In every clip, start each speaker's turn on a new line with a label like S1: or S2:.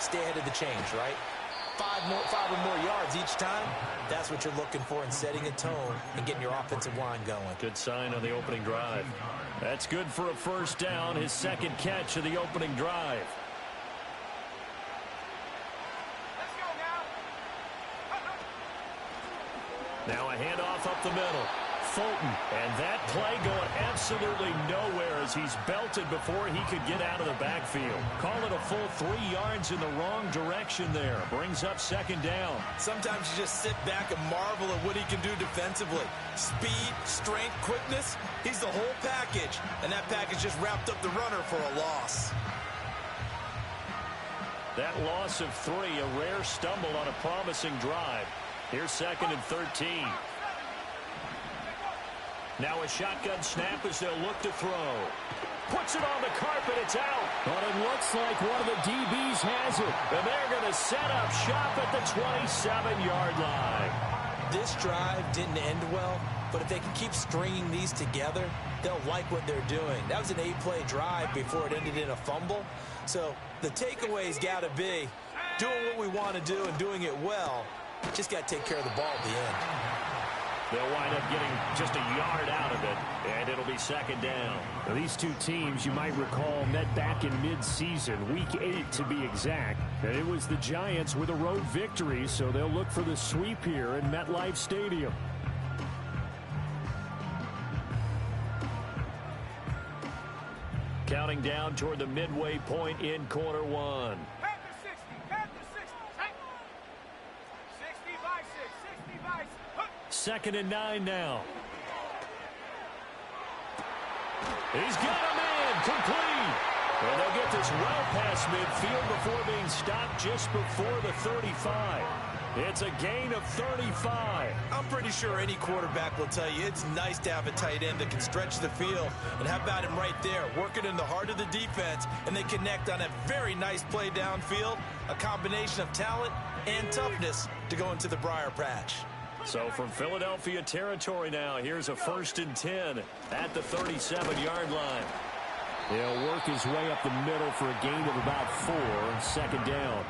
S1: stay ahead of the change, right? Five or more yards each time, that's what you're looking for in setting a tone and getting your offensive line going.
S2: Good sign on the opening drive. That's good for a first down, his second catch of the opening drive. Now a handoff up the middle. Fulton, and that play going absolutely nowhere as he's belted before he could get out of the backfield. Call it a full 3 yards in the wrong direction there. Brings up second down.
S1: Sometimes you just sit back and marvel at what he can do defensively. Speed, strength, quickness, he's the whole package. And that package just wrapped up the runner for a loss.
S2: That loss of 3, a rare stumble on a promising drive. Here's second and 13. Now a shotgun snap as they'll look to throw. Puts it on the carpet. It's out. But it looks like one of the DBs has it. And they're going to set up shop at the 27-yard line.
S1: This drive didn't end well, but if they can keep stringing these together, they'll like what they're doing. That was an 8-play drive before it ended in a fumble. So the takeaway's got to be doing what we want to do and doing it well. Just got to take care of the ball at the end.
S2: They'll wind up getting just a yard out of it, and it'll be second down.
S3: Now, these two teams, you might recall, met back in mid-season, week 8 to be exact. And it was the Giants with a road victory, so they'll look for the sweep here in MetLife Stadium.
S2: Counting down toward the midway point in quarter one. Second and 9 now. He's got a man complete. And they'll get this well past midfield before being stopped just before the 35. It's a gain of 35.
S1: I'm pretty sure any quarterback will tell you it's nice to have a tight end that can stretch the field. And how about him right there, working in the heart of the defense, and they connect on a very nice play downfield, a combination of talent and toughness to go into the briar patch.
S2: So from Philadelphia territory now, here's a 1st and 10 at the 37-yard line.
S3: He'll work his way up the middle for a gain of about 4, second down.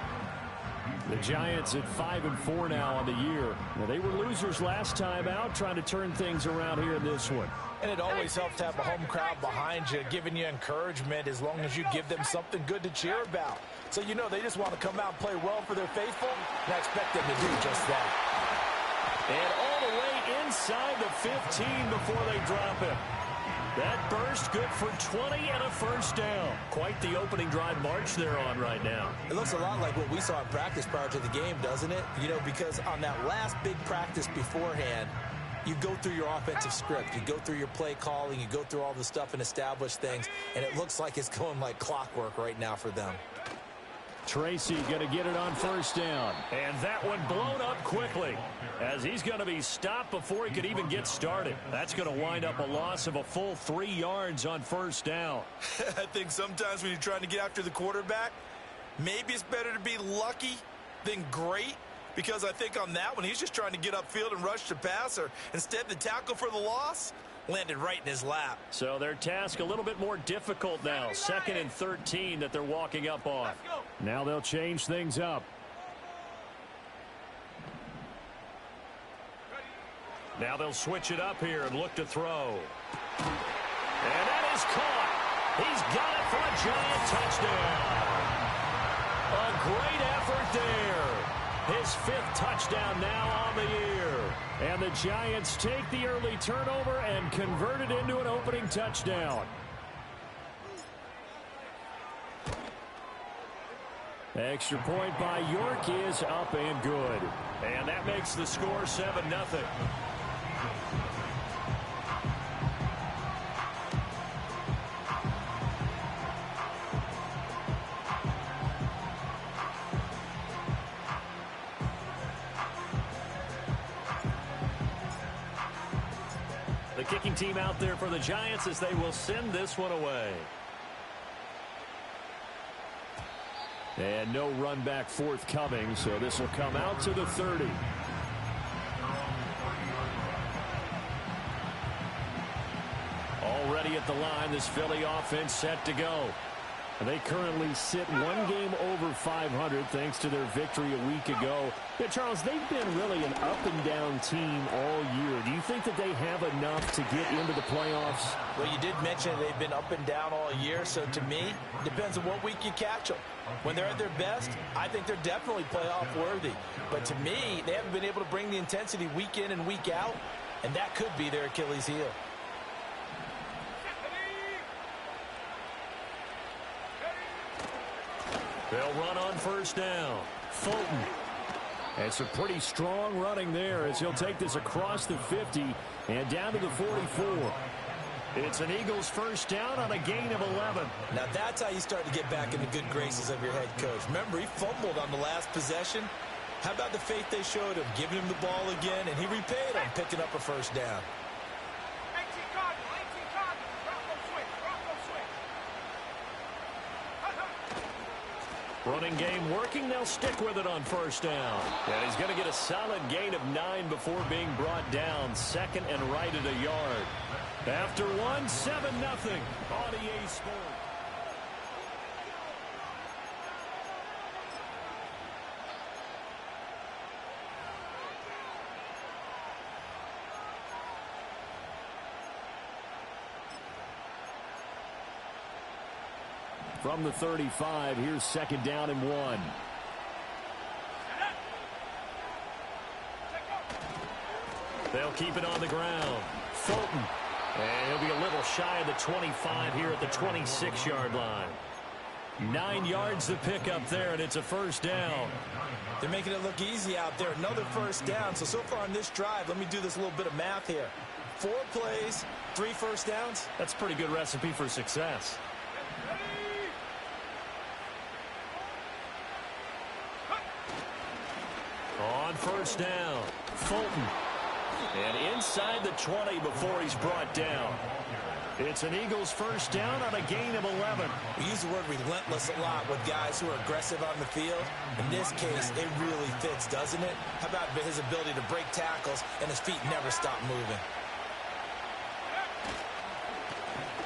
S3: The Giants at 5-4 now on the year. Now, they were losers last time out, trying to turn things around here in this one.
S1: And it always helps to have a home crowd behind you, giving you encouragement as long as you give them something good to cheer about. So you know they just want to come out and play well for their faithful, and I expect them to do just that.
S2: And all the way inside the 15 before they drop him. That burst good for 20 and a first down. Quite the opening drive march they're on right now.
S1: It looks a lot like what we saw in practice prior to the game, doesn't it? You know, because on that last big practice beforehand, you go through your offensive script. You go through your play calling. You go through all the stuff and establish things. And it looks like it's going like clockwork right now for them.
S3: Tracy going to get it on first down.
S2: And that one blown up quickly as he's going to be stopped before he could even get started. That's going to wind up a loss of a full 3 yards on first down.
S1: I think sometimes when you're trying to get after the quarterback, maybe it's better to be lucky than great. Because I think on that one, he's just trying to get upfield and rush the passer. Instead, the tackle for the loss landed right in his lap.
S2: So their task a little bit more difficult now. 2nd and 13 that they're walking up on.
S3: Now they'll change things up.
S2: Now they'll switch it up here and look to throw. And that is caught. He's got it for a giant touchdown. A great effort there. His 5th touchdown now on the year.
S3: And the Giants take the early turnover and convert it into an opening touchdown. Extra point by York is up and good.
S2: And that makes the score 7-0. The kicking team out there for the Giants as they will send this one away.
S3: And no run back forthcoming, so this will come out to the 30. Already at the line, this Philly offense set to go. They currently sit one game over 500 thanks to their victory a week ago. Yeah, Charles, they've been really an up-and-down team all year. Do you think that they have enough to get into the playoffs?
S1: Well, you did mention they've been up and down all year, so to me, depends on what week you catch them. When they're at their best, I think they're definitely playoff worthy. But to me, they haven't been able to bring the intensity week in and week out, and that could be their Achilles heel.
S2: They'll run on first down. Fulton.
S3: And some pretty strong running there as he'll take this across the 50 and down to the 44.
S2: It's an Eagles first down on a gain of 11.
S1: Now that's how you start to get back in the good graces of your head coach. Remember, he fumbled on the last possession. How about the faith they showed him, giving him the ball again, and he repaid him, picking up a first down.
S2: Running game working. They'll stick with it on first down. And he's going to get a solid gain of 9 before being brought down. Second and right at a yard. After 1, 7-0. On EA Sports.
S3: From the 35, here's second down and 1.
S2: They'll keep it on the ground. Fulton. And he'll be a little shy of the 25 here at the 26-yard line. 9 yards to pick up there, and it's a first down.
S1: They're making it look easy out there. Another first down. So far on this drive, let me do this little bit of math here. 4 plays, 3 first downs.
S2: That's a pretty good recipe for success. On first down, Fulton. And inside the 20 before he's brought down. It's an Eagles first down on a gain of 11.
S1: We use the word relentless a lot with guys who are aggressive on the field. In this case, it really fits, doesn't it? How about his ability to break tackles and his feet never stop moving?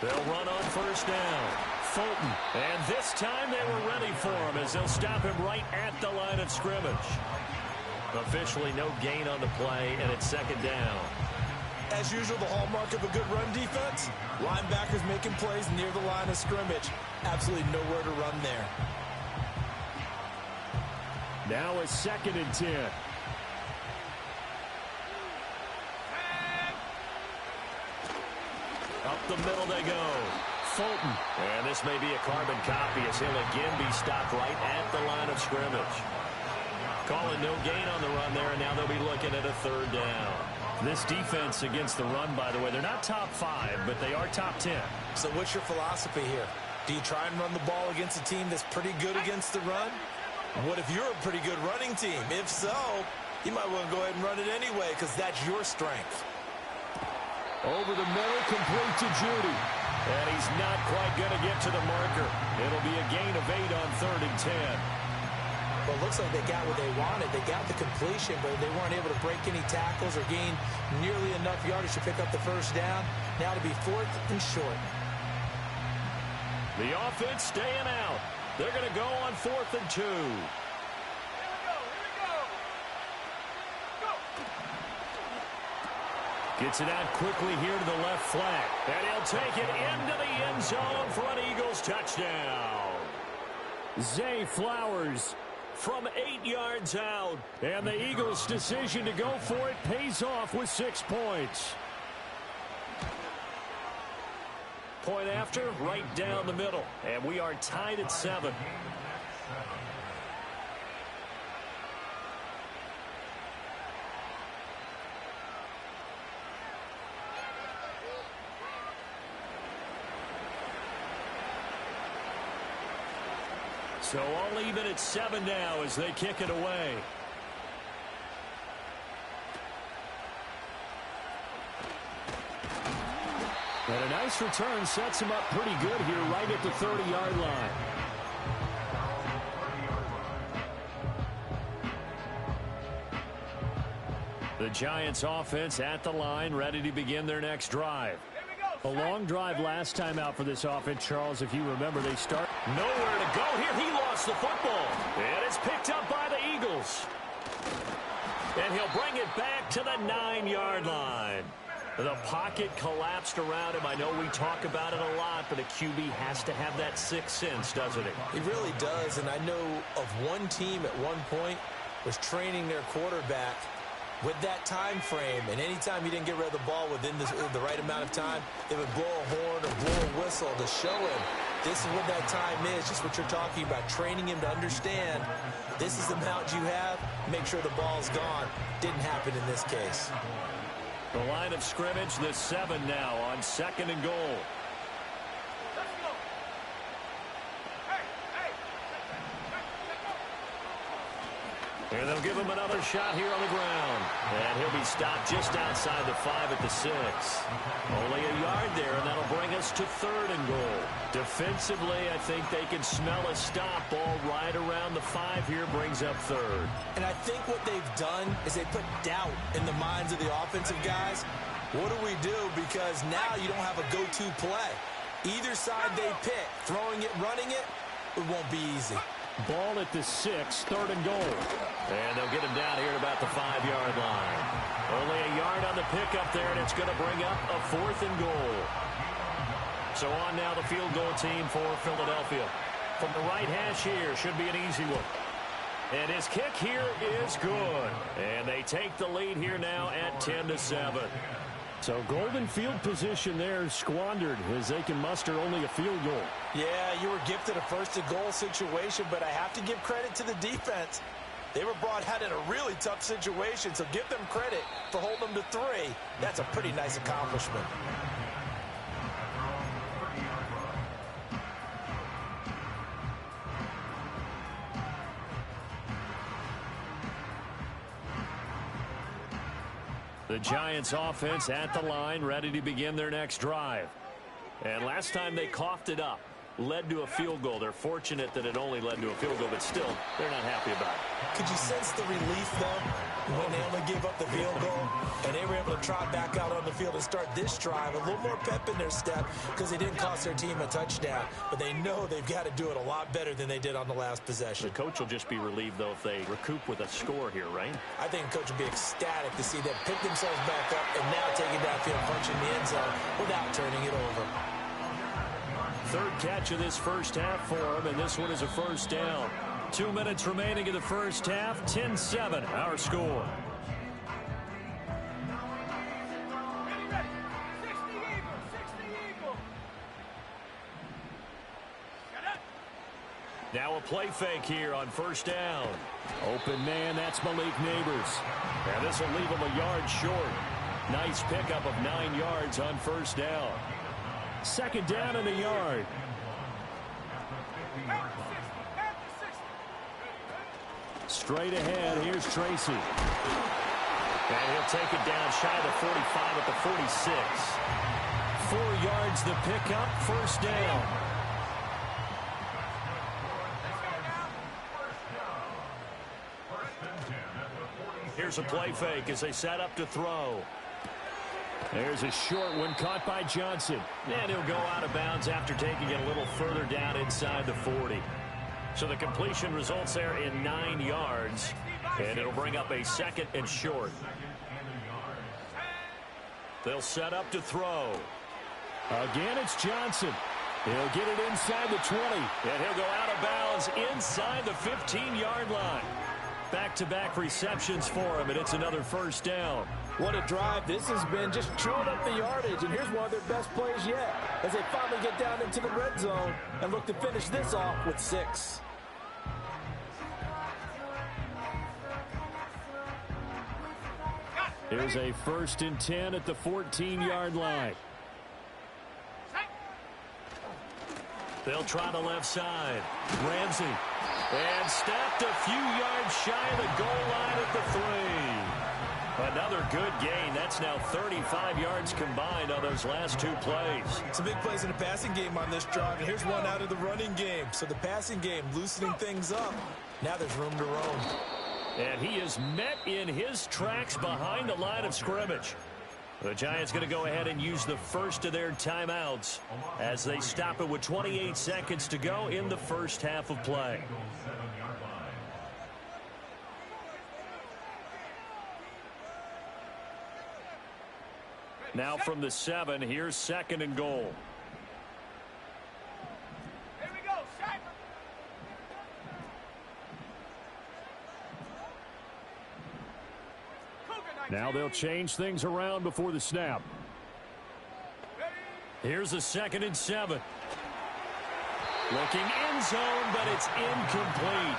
S2: They'll run on first down. Fulton. And this time they were ready for him as they'll stop him right at the line of scrimmage. Officially no gain on the play, and it's second down.
S1: As usual, the hallmark of a good run defense, linebackers making plays near the line of scrimmage. Absolutely nowhere to run there.
S3: Now a second and 10.
S2: Up the middle they go. Fulton. And this may be a carbon copy as he'll again be stopped right at the line of scrimmage. Calling no gain on the run there, and now they'll be looking at a third down. This defense against the run, by the way, they're not top 5, but they are top 10.
S1: So what's your philosophy here? Do you try and run the ball against a team that's pretty good against the run? What if you're a pretty good running team? If so, you might want to go ahead and run it anyway because that's your strength.
S3: Over the middle, complete to Judy.
S2: And he's not quite going to get to the marker. It'll be a gain of 8 on third and 10.
S1: Well, it looks like they got what they wanted. They got the completion, but they weren't able to break any tackles or gain nearly enough yardage to pick up the first down. Now to be 4th and short.
S2: The offense staying out. They're going to go on 4th and 2. Gets it out quickly here to the left flank. And he'll take it into the end zone for an Eagles touchdown.
S3: Zay Flowers
S2: from 8 yards out. And the Eagles' decision to go for it pays off with 6 points. Point after, right down the middle. And we are tied at 7. So all even at 7 now as they kick it away.
S3: And a nice return sets him up pretty good here right at the 30-yard line. The Giants offense at the line, ready to begin their next drive. A long drive last time out for this offense, Charles. If you remember, they start.
S2: Nowhere to go here. He lost the football. And it's picked up by the Eagles. And he'll bring it back to the 9-yard line. The pocket collapsed around him. I know we talk about it a lot, but a QB has to have that sixth sense, doesn't he?
S1: He really does, and I know of one team at one point was training their quarterback with that time frame, and anytime he didn't get rid of the ball within the right amount of time, they would blow a horn or blow a whistle to show him this is what that time is, just what you're talking about, training him to understand this is the amount you have, make sure the ball's gone. Didn't happen in this case.
S2: The line of scrimmage, the 7 now on 2nd and goal. And they'll give him another shot here on the ground. And he'll be stopped just outside the 5 at the 6. Only a yard there, and that'll bring us to 3rd and goal. Defensively, I think they can smell a stop. Ball right around the 5 here brings up 3rd.
S1: And I think what they've done is they put doubt in the minds of the offensive guys. What do we do? Because now you don't have a go-to play. Either side they pick, throwing it, running it, it won't be easy.
S3: Ball at the 6, 3rd and goal.
S2: And they'll get him down here at about the 5-yard line. Only a yard on the pickup there, and it's going to bring up a 4th and goal. So on now the field goal team for Philadelphia. From the right hash here, should be an easy one. And his kick here is good. And they take the lead here now at 10-7.
S3: So golden field position there squandered as they can muster only a field goal.
S1: Yeah, you were gifted a 1st and goal situation, but I have to give credit to the defense. They were brought out in a really tough situation, so give them credit for holding them to 3. That's a pretty nice accomplishment.
S2: The Giants offense at the line, ready to begin their next drive. And last time they coughed it up, led to a field goal. They're fortunate that it only led to a field goal, but still, they're not happy about it.
S1: Could you sense the relief, though, when they only gave up the field goal and they were able to trot back out on the field and start this drive? A little more pep in their step because they didn't cost their team a touchdown, but they know they've got to do it a lot better than they did on the last possession.
S2: The coach will just be relieved, though, if they recoup with a score here, right?
S1: I think the coach will be ecstatic to see them pick themselves back up and now take it downfield, punch in the end zone without turning it over.
S2: 3rd catch of this first half for him, and this one is a 1st down. 2 minutes remaining in the first half, 10-7, our score. Now a play fake here on 1st down.
S3: Open man, that's Malik Neighbors.
S2: And this will leave him a yard short. Nice pickup of 9 yards on 1st down.
S3: 2nd down and a yard. Straight ahead, here's Tracy.
S2: And he'll take it down shy of the 45 at the 46.
S3: 4 yards the pickup, 1st down.
S2: Here's a play fake as they set up to throw.
S3: There's a short one caught by Johnson.
S2: And he'll go out of bounds after taking it a little further down inside the 40. So the completion results there in 9 yards. And it'll bring up a 2nd and short. They'll set up to throw.
S3: Again, it's Johnson. He'll get it inside the 20.
S2: And he'll go out of bounds inside the 15-yard line. Back-to-back receptions for him, and it's another 1st down.
S1: What a drive this has been, just chewing up the yardage, and here's one of their best plays yet as they finally get down into the red zone and look to finish this off with 6.
S3: Here's a 1st and 10 at the 14-yard line.
S2: They'll try the left side. Ramsey. And stepped a few yards shy of the goal line at the 3. Another good gain. That's now 35 yards combined on those last 2 plays.
S1: Some big plays in the passing game on this drive, and here's one out of the running game. So the passing game loosening things up. Now there's room to roam.
S2: And he is met in his tracks behind the line of scrimmage. The Giants going to go ahead and use the first of their timeouts as they stop it with 28 seconds to go in the first half of play. Now from the 7, here's 2nd and goal.
S4: Here we go, Shaq.
S3: Now they'll change things around before the snap.
S2: Here's a 2nd and 7. Looking end zone, but it's incomplete.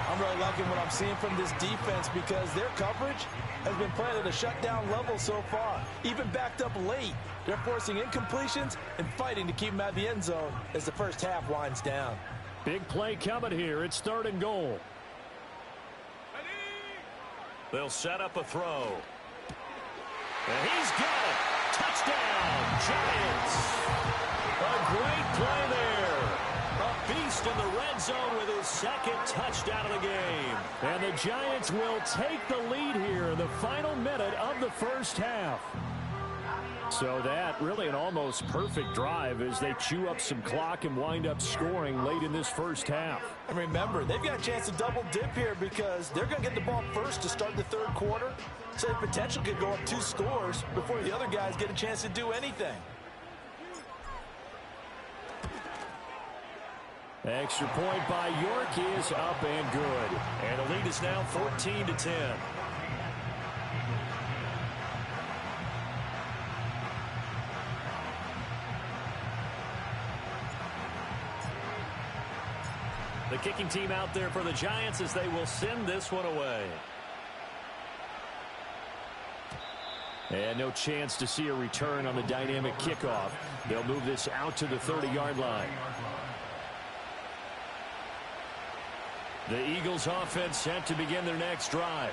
S1: I'm really liking what I'm seeing from this defense because their coverage has been playing at a shutdown level so far. Even backed up late, they're forcing incompletions and fighting to keep them out of the end zone as the first half winds down.
S3: Big play coming here. It's 3rd and goal.
S2: They'll set up a throw. And he's got it. Touchdown, Giants. A great play there. A beast in the red zone with his 2nd touchdown of the game.
S3: And the Giants will take the lead here in the final minute of the first half. So that really an almost perfect drive as they chew up some clock and wind up scoring late in this first half.
S1: And remember, they've got a chance to double dip here because they're going to get the ball first to start the 3rd quarter. So the potential could go up 2 scores before the other guys get a chance to do anything.
S3: Extra point by York is up and good.
S2: And the lead is now 14-10. The kicking team out there for the Giants as they will send this one away.
S3: And no chance to see a return on the dynamic kickoff. They'll move this out to the 30-yard line. The Eagles offense set to begin their next drive.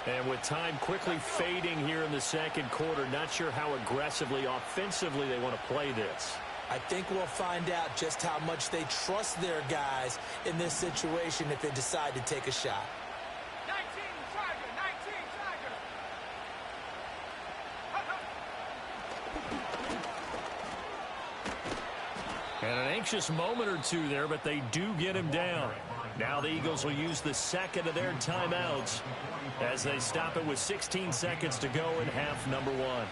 S2: And with time quickly fading here in the 2nd quarter, not sure how aggressively, offensively they want to play this.
S1: I think we'll find out just how much they trust their guys in this situation if they decide to take a shot.
S4: 19 Tiger, 19 Tiger.
S2: And an anxious moment or two there, but they do get him down. Now the Eagles will use the 2nd of their timeouts as they stop it with 16 seconds to go in half number 1.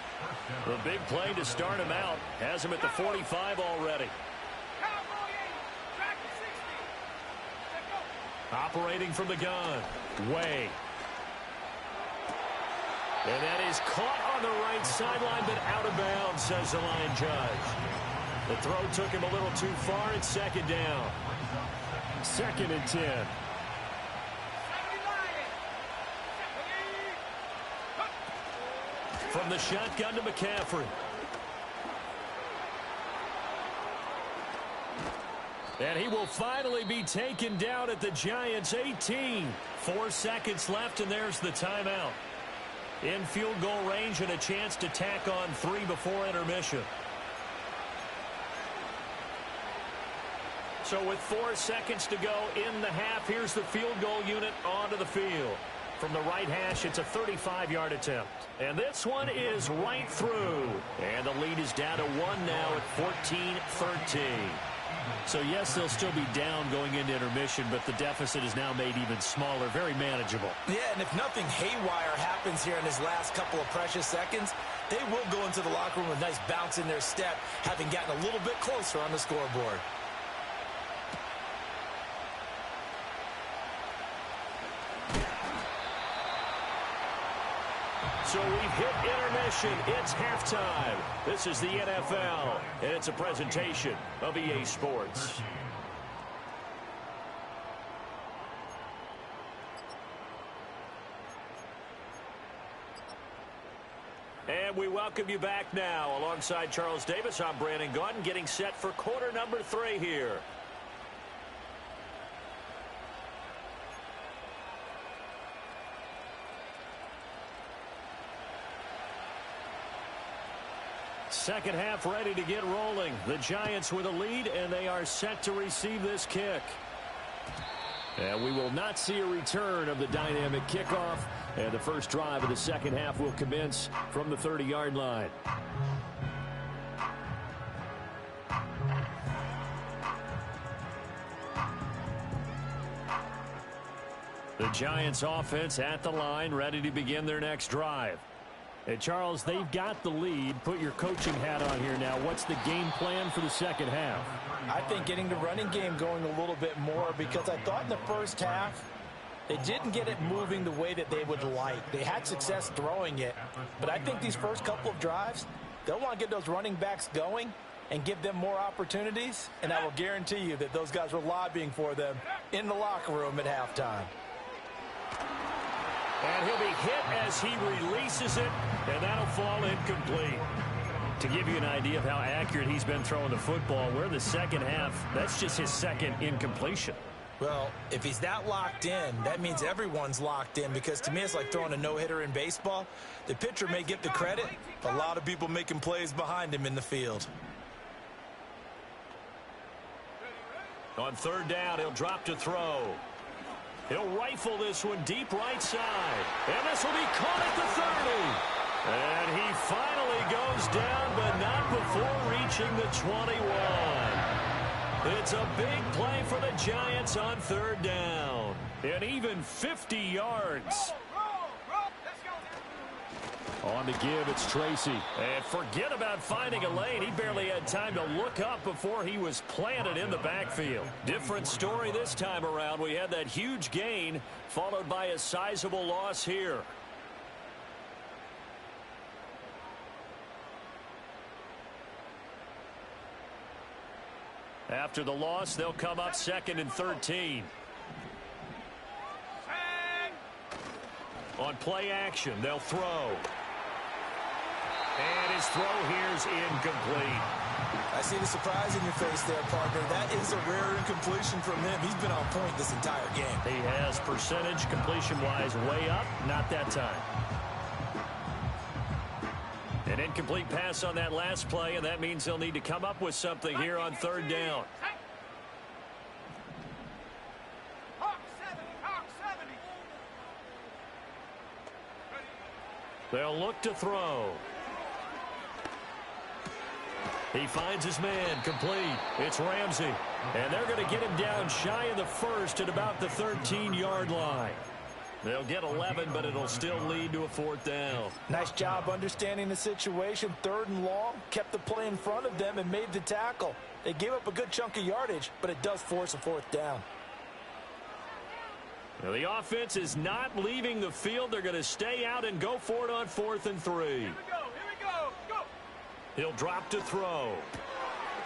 S2: The big play to start him out has him at the 45 already. Operating from the gun. Way. And that is caught on the right sideline, but out of bounds, says the line judge. The throw took him a little too far. It's 2nd down.
S3: 2nd and 10.
S2: From the shotgun to McCaffrey. And he will finally be taken down at the Giants' 18. 4 seconds left, and there's the timeout. In field goal range and a chance to tack on 3 before intermission. So with 4 seconds to go in the half, here's the field goal unit onto the field. From the right hash, it's a 35-yard attempt. And this one is right through. And the lead is down to 1 now at 14-13. So, yes, they'll still be down going into intermission, but the deficit is now made even smaller, very manageable.
S1: Yeah, and if nothing haywire happens here in his last couple of precious seconds, they will go into the locker room with a nice bounce in their step, having gotten a little bit closer on the scoreboard.
S2: So we've hit intermission. It's halftime. This is the NFL, and it's a presentation of EA Sports. And we welcome you back now. Alongside Charles Davis, I'm Brandon Gaudin, getting set for quarter number 3 here. Second half ready to get rolling. The Giants with a lead, and they are set to receive this kick.
S3: And we will not see a return of the dynamic kickoff. And the first drive of the second half will commence from the 30-yard line. The Giants offense at the line, ready to begin their next drive. And Charles, they've got the lead. Put your coaching hat on here now. What's the game plan for the second half?
S1: I think getting the running game going a little bit more, because I thought in the first half they didn't get it moving the way that they would like. They had success throwing it, but I think these first couple of drives, they'll want to get those running backs going and give them more opportunities, and I will guarantee you that those guys were lobbying for them in the locker room at halftime.
S2: And he'll be hit as he releases it, and that'll fall incomplete. To give you an idea of how accurate he's been throwing the football, we're in the second half. That's just his second incompletion.
S1: Well, if he's that locked in, that means everyone's locked in, because to me it's like throwing a no-hitter in baseball. The pitcher may get the credit, but a lot of people making plays behind him in the field.
S2: On third down, he'll drop to throw. He'll rifle this one deep right side. And this will be caught at the 30. And he finally goes down, but not before reaching the 21. It's a big play for the Giants on third down. And even 50 yards.
S3: On the give, it's Tracy.
S2: And forget about finding a lane. He barely had time to look up before he was planted in the backfield. Different story this time around. We had that huge gain followed by a sizable loss here. After the loss, they'll come up 2nd and 13. On play action, they'll throw. And his throw here's incomplete.
S1: I see the surprise in your face there, partner. That is a rare incompletion from him. He's been on point this entire game.
S2: He has percentage completion-wise way up. Not that time. An incomplete pass on that last play, and that means they'll need to come up with something here on third down. They'll look to throw. He finds his man, complete. It's Ramsey. And they're going to get him down shy of the first at about the 13-yard line. They'll get 11, but it'll still lead to a fourth down.
S1: Nice job understanding the situation. 3rd and long, kept the play in front of them and made the tackle. They gave up a good chunk of yardage, but it does force a fourth down.
S2: Now, the offense is not leaving the field. They're going to stay out and go for it on 4th and 3.
S4: Here we go, go!
S2: He'll drop to throw.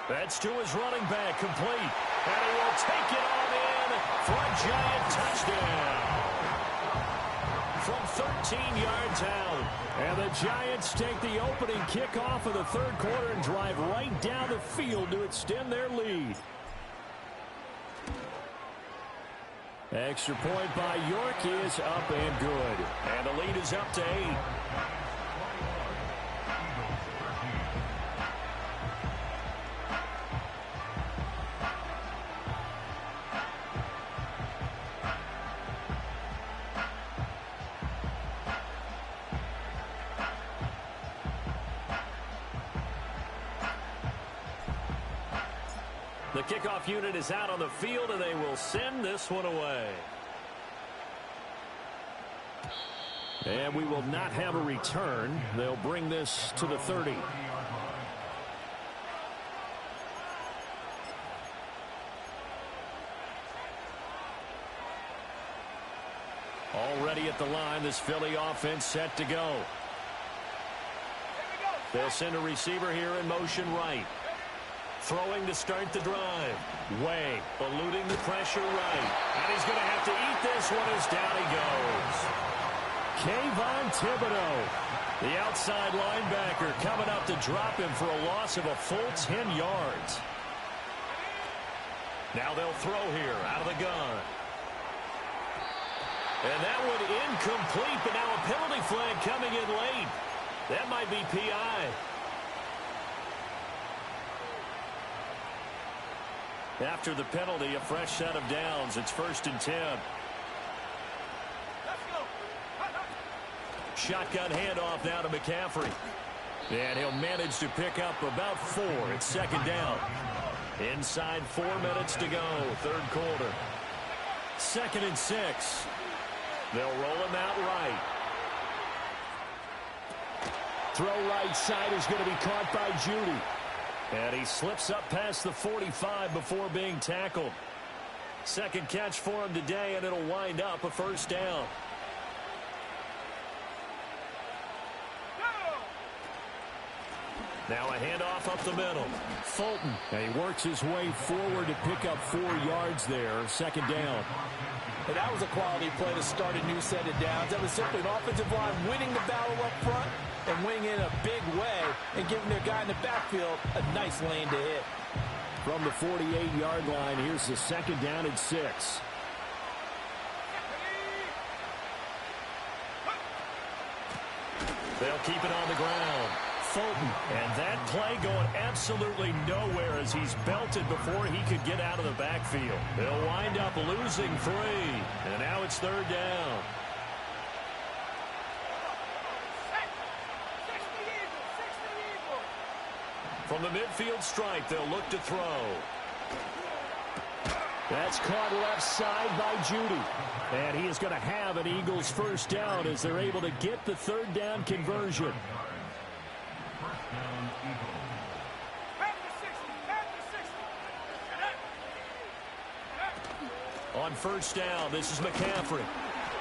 S2: That's to his running back, complete. And he will take it on in for a Giant touchdown. From 13 yards out.
S3: And the Giants take the opening kickoff of the third quarter and drive right down the field to extend their lead. Extra point by York is up and good.
S2: And the lead is up to 8. The kickoff unit is out on the field, and they will send this one away.
S3: And we will not have a return. They'll bring this to the 30. Already at the line, this Philly offense set to go. They'll send a receiver here in motion right.
S2: Throwing to start the drive. Way eluding the pressure right. And he's going to have to eat this one as down he goes.
S3: Kayvon Thibodeaux,
S2: the outside linebacker, coming up to drop him for a loss of a full 10 yards. Now they'll throw here out of the gun. And that one incomplete, but now a penalty flag coming in late. That might be PI. After the penalty, a fresh set of downs. It's 1st and 10.
S4: Let's go.
S2: Shotgun handoff now to McCaffrey. And he'll manage to pick up about 4. It's 2nd down. Inside 4 minutes to go, 3rd quarter. 2nd and 6. They'll roll him out right.
S3: Throw right side is going to be caught by Judy.
S2: And he slips up past the 45 before being tackled. 2nd catch for him today, and it'll wind up a 1st down. Now a handoff up the middle. Fulton.
S3: And he works his way forward to pick up 4 yards there. 2nd down.
S1: And that was a quality play to start a new set of downs. That was simply an offensive line winning the battle up front and winning in a big way and giving their guy in the backfield a nice lane to hit.
S3: From the 48-yard line, here's the 2nd down and 6.
S2: They'll keep it on the ground. Fulton. And that play going absolutely nowhere as he's belted before he could get out of the backfield. They'll wind up losing 3. And now it's 3rd down. From the midfield stripe, they'll look to throw.
S3: That's caught left side by Judy. And he is going to have an Eagles 1st down as they're able to get the 3rd down conversion.
S2: On 1st down, this is McCaffrey.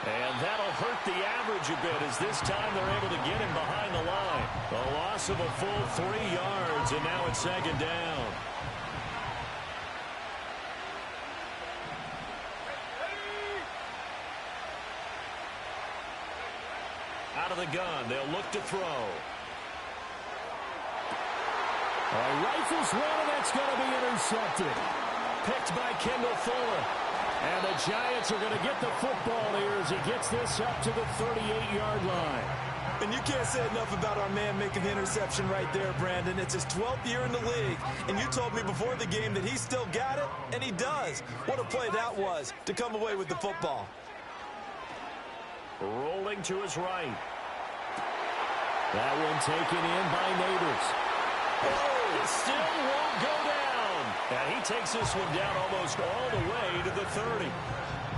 S2: And that'll hurt the average a bit as this time they're able to get him behind the line. A loss of a full 3 yards, and now it's 2nd down. Out of the gun, they'll look to throw.
S3: Rifles one, and that's going to be intercepted.
S2: Picked by Kendall Fuller.
S3: And the Giants are going to get the football here as he gets this up to the 38-yard line.
S1: And you can't say enough about our man making the interception right there, Brandon. It's his 12th year in the league, and you told me before the game that he still got it, and he does. What a play that was to come away with the football.
S2: Rolling to his right.
S3: That one taken in by Neighbors.
S2: Oh, it still won't go down. And he takes this one down almost all the way to the 30.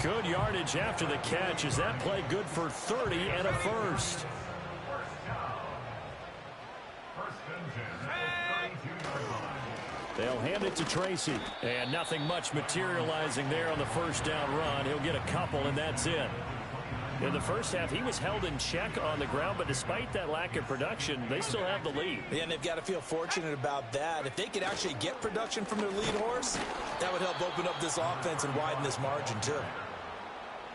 S2: Good yardage after the catch. Is that play good for 30 and a 1st? They'll hand it to Tracy. And nothing much materializing there on the 1st down run. He'll get a couple, and that's it. In the first half, he was held in check on the ground, but despite that lack of production, they still have the lead.
S1: Yeah, and they've got to feel fortunate about that. If they could actually get production from their lead horse, that would help open up this offense and widen this margin, too.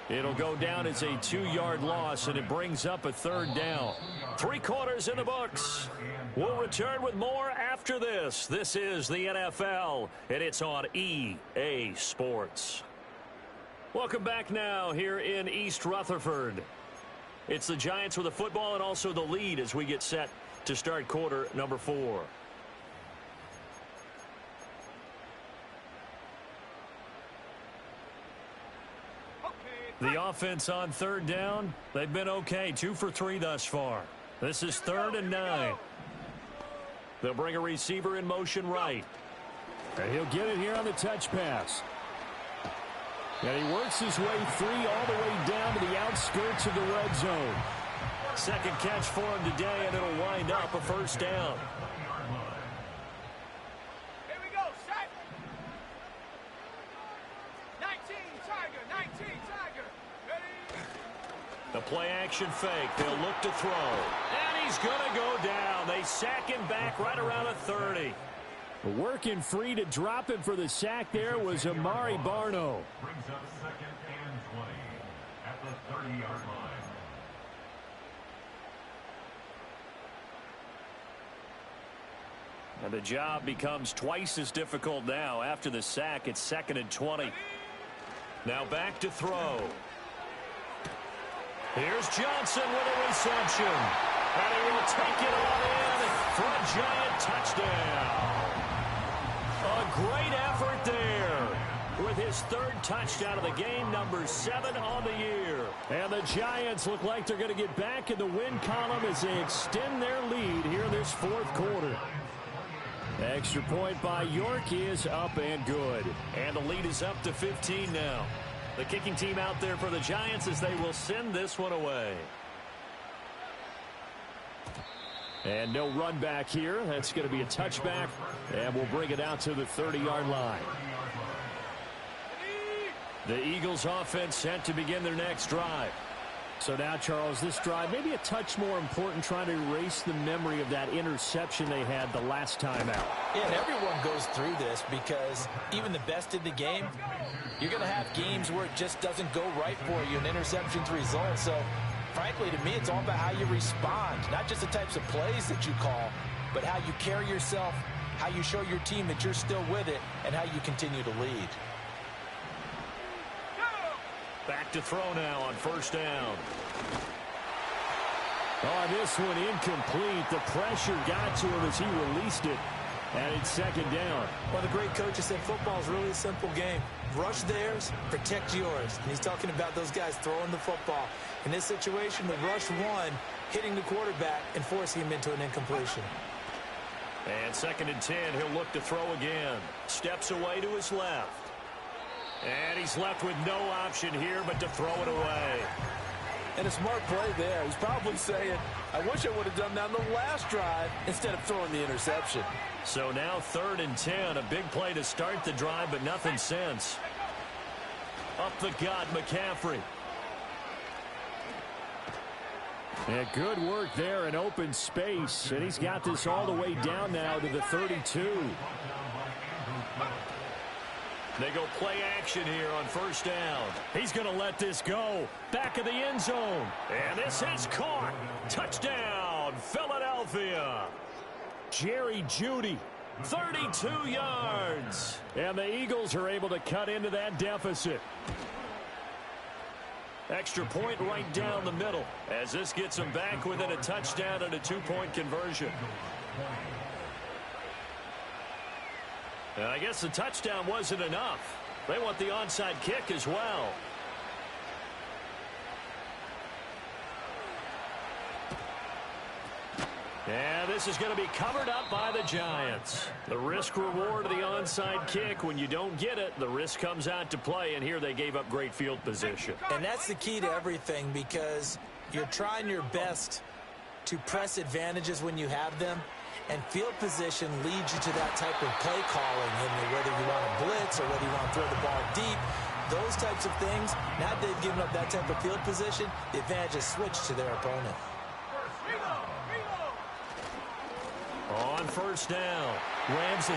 S2: It'll go down as a 2-yard loss, and it brings up a 3rd down. 3 quarters in the books. We'll return with more after this. This is the NFL, and it's on EA Sports. Welcome back now here in East Rutherford. It's the Giants with the football and also the lead as we get set to start quarter number 4. The offense on 3rd down, they've been okay. 2 for 3 thus far. This is 3rd and 9. They'll bring a receiver in motion right.
S3: And he'll get it here on the touch pass. And he works his way free all the way down to the outskirts of the red zone.
S2: 2nd catch for him today, and it'll wind up a 1st down.
S4: Here we go, set. 19, Tiger, 19, Tiger. Ready?
S2: The play action fake. They'll look to throw. And he's going to go down. They sack him back right around the 30.
S3: Working free to drop him for the sack there was Amari Barno.
S5: Brings up 2nd and 20 at the 30-yard line.
S2: And the job becomes twice as difficult now. After the sack, it's 2nd and 20. Now back to throw. Here's Johnson with a reception. And he will take it all in for a Giant touchdown. A great effort there. with his third touchdown of the game, number 7 on the year. And the Giants look like they're going to get back in the win column as they extend their lead here in this fourth quarter. Extra point by York is up and good. And the lead is up to 15 now. The kicking team out there for the Giants as they will send this one away. And no run back here. That's going to be a touchback. And we'll bring it out to the 30-yard line. The Eagles offense set to begin their next drive. So now, Charles, this drive maybe a touch more important, trying to erase the memory of that interception they had the last time out.
S1: Yeah, and everyone goes through this because even the best in the game, you're going to have games where it just doesn't go right for you and interceptions result. So, frankly, to me, it's all about how you respond, not just the types of plays that you call, but how you carry yourself, how you show your team that you're still with it, and how you continue to lead.
S2: Back to throw now on first down. Oh, this one incomplete. The pressure got to him as he released it. And it's second down.
S1: Well, the great coach said football is really a simple game. Rush theirs, protect yours. And he's talking about those guys throwing the football. In this situation, the rush one, hitting the quarterback and forcing him into an incompletion.
S2: And second and 10, he'll look to throw again. Steps away to his left. And he's left with no option here but to throw it away.
S1: And a smart play there. He's probably saying, I wish I would have done that on the last drive instead of throwing the interception.
S2: So now third and 10. A big play to start the drive, but nothing since. Up the gut, McCaffrey. And good work there in open space. And he's got this all the way down now to the 32. They go play action here on first down. He's going to let this go. Back of the end zone. And this is caught. Touchdown, Philadelphia. Jerry Jeudy, 32 yards. And the Eagles are able to cut into that deficit. Extra point right down the middle as this gets them back within a touchdown and a 2-point conversion. And I guess the touchdown wasn't enough. They want the onside kick as well. And this is going to be covered up by the Giants. The risk-reward of the onside kick. When you don't get it, the risk comes out to play, and here they gave up great field position.
S1: And that's the key to everything, because you're trying your best to press advantages when you have them. And field position leads you to that type of play calling, whether you want to blitz or whether you want to throw the ball deep. Those types of things, now that they've given up that type of field position, the advantage is switched to their opponent.
S2: On first down, Ramsey.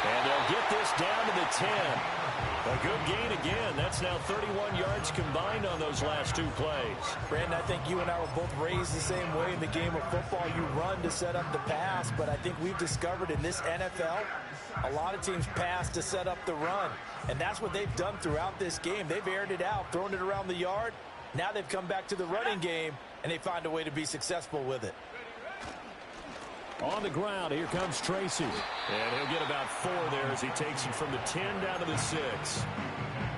S2: And they'll get this down to the 10. A good gain again. That's now 31 yards combined on those last two plays.
S1: Brandon, I think you and I were both raised the same way in the game of football. You run to set up the pass, but I think we've discovered in this NFL, a lot of teams pass to set up the run. And that's what they've done throughout this game. They've aired it out, thrown it around the yard. Now they've come back to the running game, and they find a way to be successful with it.
S3: On the ground, here comes Tracy.
S2: And he'll get about 4 there as he takes it from the 10 down to the 6.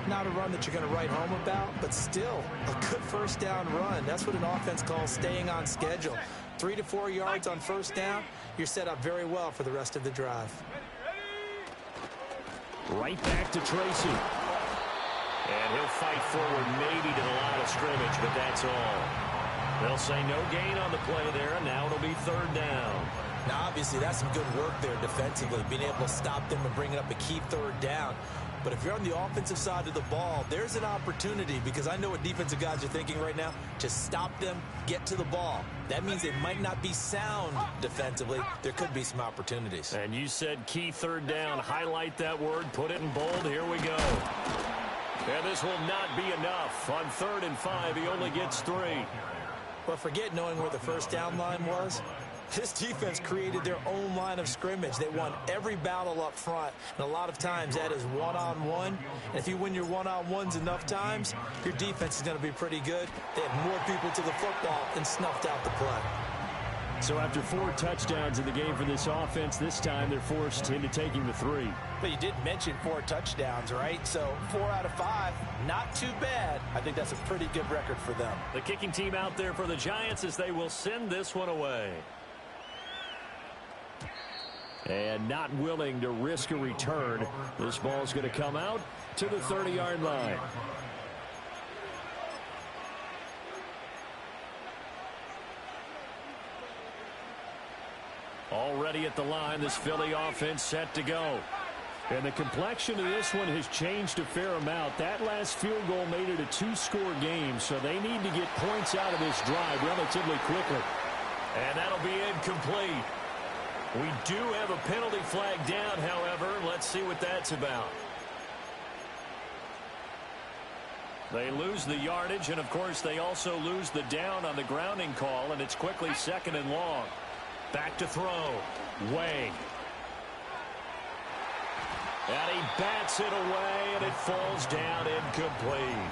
S1: Not a run that you're going to write home about, but still a good first down run. That's what an offense calls staying on schedule. 3 to 4 yards on first down, you're set up very well for the rest of the drive.
S3: Right back to Tracy.
S2: And he'll fight forward maybe to the line of scrimmage, but that's all. They'll say no gain on the play there, and now it'll be third down.
S1: Now, obviously, that's some good work there defensively, being able to stop them and bringing up a key third down. But if you're on the offensive side of the ball, there's an opportunity, because I know what defensive guys are thinking right now. Just stop them, get to the ball. That means they might not be sound defensively. There could be some opportunities.
S2: And you said key third down. Highlight that word. Put it in bold. Here we go. And this will not be enough. On 3rd and 5, he only gets 3.
S1: Well, forget knowing where the first down line was. This defense created their own line of scrimmage. They won every battle up front, and a lot of times that is one-on-one. And if you win your one-on-ones enough times, your defense is going to be pretty good. They had more people to the football and snuffed out the play.
S3: So after 4 touchdowns in the game for this offense, this time they're forced into taking the 3.
S1: But you did mention 4 touchdowns, right? So 4 out of 5, not too bad. I think that's a pretty good record for them.
S2: The kicking team out there for the Giants as they will send this one away.
S3: And not willing to risk a return. This ball's going to come out to the 30-yard line. Already at the line, this Philly offense set to go. And the complexion of this one has changed a fair amount. That last field goal made it a 2-score game, so they need to get points out of this drive relatively quickly.
S2: And that'll be incomplete. We do have a penalty flag down, however. Let's see what that's about. They lose the yardage, and, of course, they also lose the down on the grounding call, and it's quickly 2nd and long. Back to throw. Way. And he bats it away, and it falls down incomplete.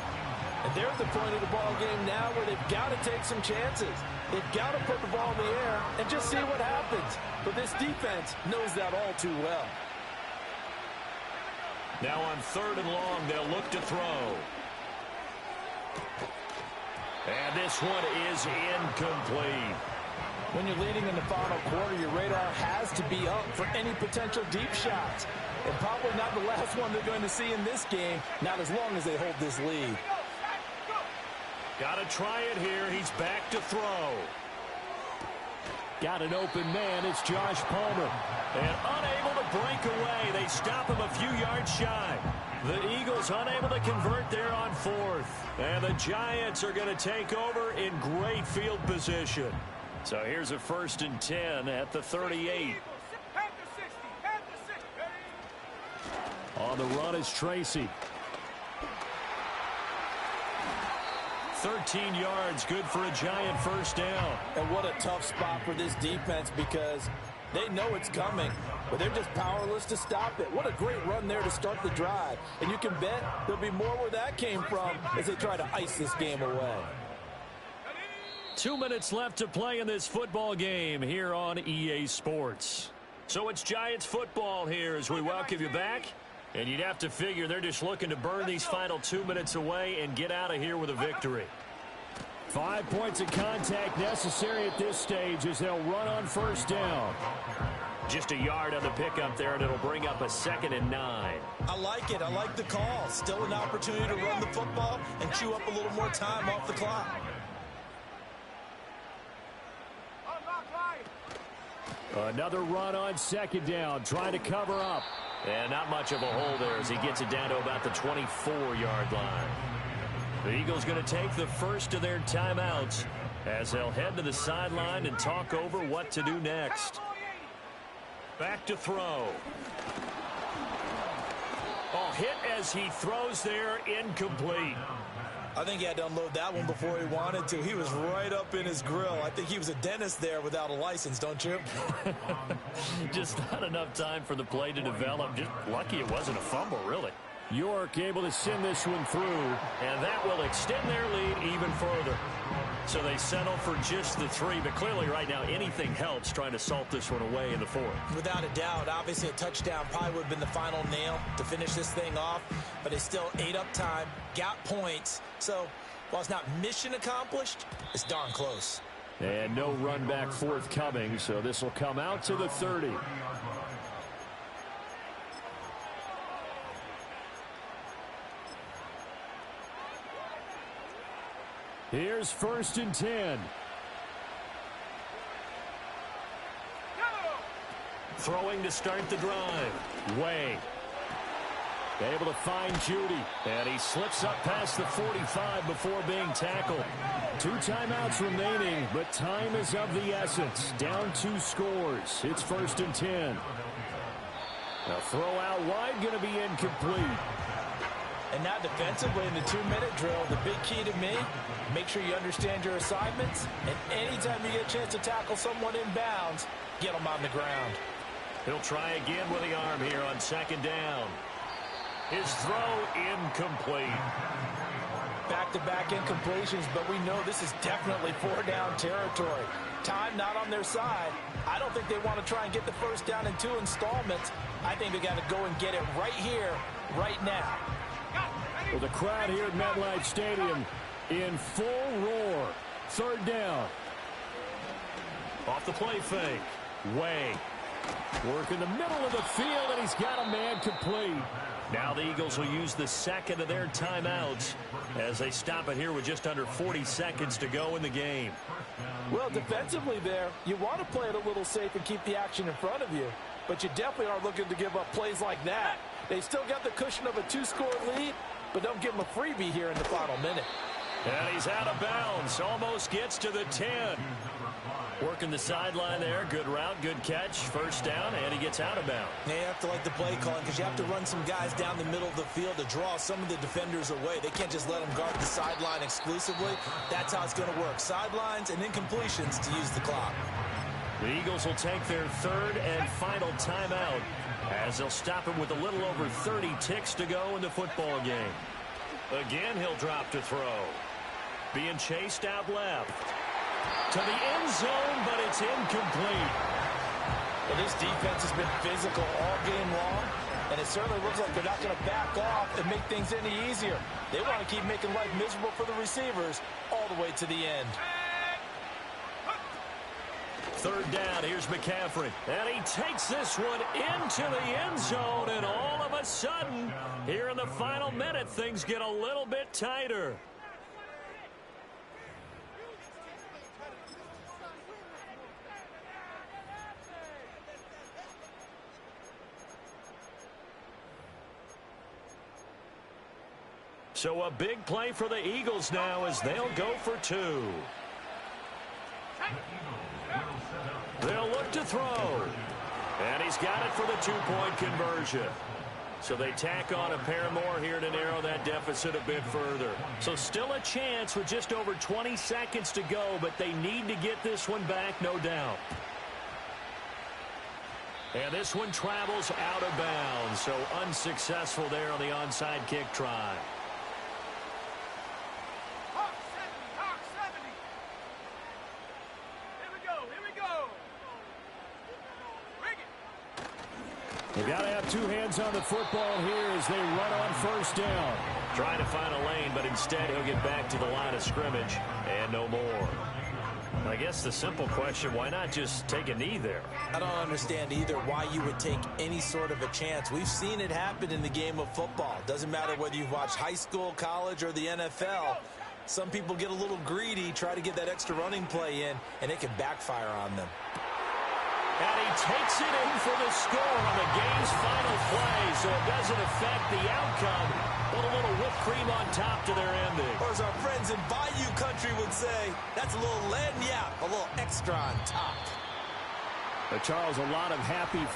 S1: And they're at the point of the ball game now where they've got to take some chances. They've got to put the ball in the air and just see what happens. But this defense knows that all too well.
S2: Now on 3rd and long, they'll look to throw. And this one is incomplete.
S1: When you're leading in the final quarter, your radar has to be up for any potential deep shots. And probably not the last one they're going to see in this game, not as long as they hold this lead.
S2: Got to try it here. He's back to throw.
S3: Got an open man. It's Josh Palmer.
S2: And unable to break away. They stop him a few yards shy. The Eagles unable to convert there on 4th. And the Giants are going to take over in great field position. So here's a 1st and 10 at the 38.
S3: On the run is Tracy.
S2: 13 yards, good for a Giant 1st down.
S1: And what a tough spot for this defense because they know it's coming, but they're just powerless to stop it. What a great run there to start the drive. And you can bet there'll be more where that came from as they try to ice this game away.
S2: 2 minutes left to play in this football game here on EA Sports. So it's Giants football here as we welcome you back. And you'd have to figure they're just looking to burn these final 2 minutes away and get out of here with a victory.
S3: 5 points of contact necessary at this stage as they'll run on 1st down.
S2: Just a yard on the pickup there, and it'll bring up a 2nd and 9.
S1: I like it. I like the call. Still an opportunity to run the football and chew up a little more time off the clock.
S3: Another run on 2nd down, trying to cover up.
S2: And not much of a hole there as he gets it down to about the 24-yard line. The Eagles going to take the first of their timeouts as they'll head to the sideline and talk over what to do next. Back to throw. Oh, hit as he throws there, incomplete.
S1: I think he had to unload that one before he wanted to. He was right up in his grill. I think he was a dentist there without a license, don't you?
S2: Just not enough time for the play to develop. Just lucky it wasn't a fumble, really.
S3: York able to send this one through.
S2: And that will extend their lead even further. So they settle for just the 3, but clearly right now anything helps trying to salt this one away in the 4th.
S1: Without a doubt, obviously a touchdown probably would have been the final nail to finish this thing off, but they still ate up time, got points. So while it's not mission accomplished, it's darn close.
S3: And no run back forthcoming, so this will come out to the 30. Here's 1st and 10.
S2: Throwing to start the drive.
S3: Way. Able to find Judy.
S2: And he slips up past the 45 before being tackled.
S3: 2 timeouts remaining, but time is of the essence. Down 2 scores. It's 1st and 10. A throw out wide going to be incomplete.
S1: And now defensively in the 2-minute drill, the big key to me, make sure you understand your assignments. And anytime you get a chance to tackle someone in bounds, get them on the ground.
S2: He'll try again with the arm here on 2nd down. His throw incomplete.
S1: Back-to-back incompletions, but we know this is definitely four-down territory. Time not on their side. I don't think they want to try and get the first down in 2 installments. I think they got to go and get it right here, right now.
S3: Well, the crowd here at MetLife Stadium in full roar. Third down.
S2: Off the play fake. Way.
S3: Work in the middle of the field, and he's got a man complete.
S2: Now the Eagles will use the second of their timeouts as they stop it here with just under 40 seconds to go in the game.
S1: Well, defensively there, you want to play it a little safe and keep the action in front of you, but you definitely aren't looking to give up plays like that. They still got the cushion of a 2-score lead, but don't give them a freebie here in the final minute.
S2: And he's out of bounds. Almost gets to the 10. Working the sideline there. Good route, good catch. First down, and he gets out of bounds.
S1: Now you have to like the play calling because you have to run some guys down the middle of the field to draw some of the defenders away. They can't just let them guard the sideline exclusively. That's how it's going to work. Sidelines and incompletions to use the clock.
S2: The Eagles will take their third and final timeout as they'll stop him with a little over 30 ticks to go in the football game. Again, he'll drop to throw. Being chased out left. To the end zone, but it's incomplete.
S1: Well, this defense has been physical all game long, and it certainly looks like they're not going to back off and make things any easier. They want to keep making life miserable for the receivers all the way to the end.
S2: Third down, here's McCaffrey. And he takes this one into the end zone, and all of a sudden, here in the final minute, things get a little bit tighter. So a big play for the Eagles now as they'll go for 2. They'll look to throw. And he's got it for the 2-point conversion. So they tack on a pair more here to narrow that deficit a bit further. So still a chance with just over 20 seconds to go, but they need to get this one back, no doubt. And this one travels out of bounds, so unsuccessful there on the onside kick try.
S3: They got to have 2 hands on the football here as they run on first down.
S2: Trying to find a lane, but instead he'll get back to the line of scrimmage and no more. I guess the simple question, why not just take a knee there?
S1: I don't understand either why you would take any sort of a chance. We've seen it happen in the game of football. Doesn't matter whether you've watched high school, college, or the NFL. Some people get a little greedy, try to get that extra running play in, and it can backfire on them.
S2: And he takes it in for the score on the game's final play, so it doesn't affect the outcome. Put a little whipped cream on top to their ending.
S1: Or as our friends in Bayou Country would say, that's a little lagniappe, a little extra on top.
S3: Charles, a lot of happy